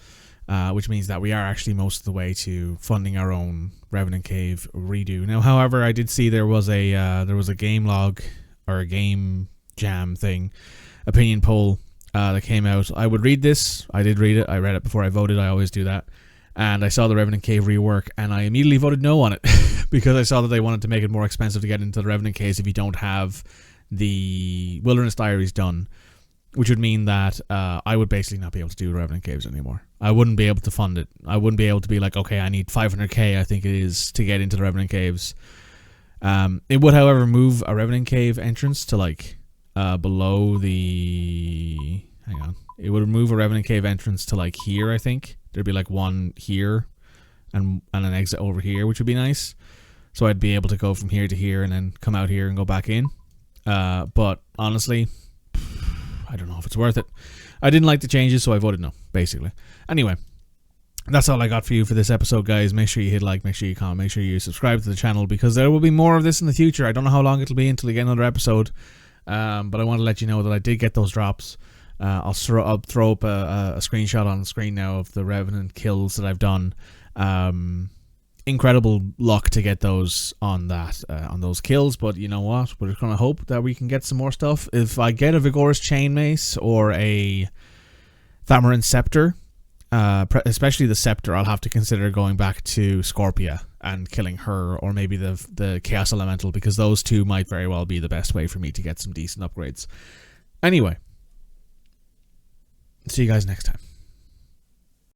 which means that we are actually most of the way to funding our own Revenant Cave redo. Now, however, I did see there was a game log or a game jam thing, opinion poll that came out. I would read this. I did read it. I read it before I voted. I always do that. And I saw the Revenant Cave rework, and I immediately voted no on it because I saw that they wanted to make it more expensive to get into the Revenant Caves if you don't have the Wilderness Diaries done, which would mean that I would basically not be able to do Revenant Caves anymore. I wouldn't be able to fund it. I wouldn't be able to be like, okay, I need 500k, I think it is, to get into the Revenant Caves. It would, however, move a Revenant Cave entrance to like below the... Hang on. It would move a Revenant Cave entrance to like here, I think. There'd be like one here and an exit over here, which would be nice. So I'd be able to go from here to here and then come out here and go back in. But honestly, I don't know if it's worth it. I didn't like the changes, so I voted no, basically. Anyway, that's all I got for you for this episode, guys. Make sure you hit like, make sure you comment, make sure you subscribe to the channel, because there will be more of this in the future. I don't know how long it'll be until we get another episode, but I want to let you know that I did get those drops. I'll throw up a screenshot on the screen now of the Revenant kills that I've done. Incredible luck to get those on those kills, but you know what? We're just going to hope that we can get some more stuff. If I get a Vigorous Chain Mace or a Thamarin Scepter, especially the Scepter, I'll have to consider going back to Scorpia and killing her, or maybe the Chaos Elemental, because those two might very well be the best way for me to get some decent upgrades. Anyway, see you guys next time.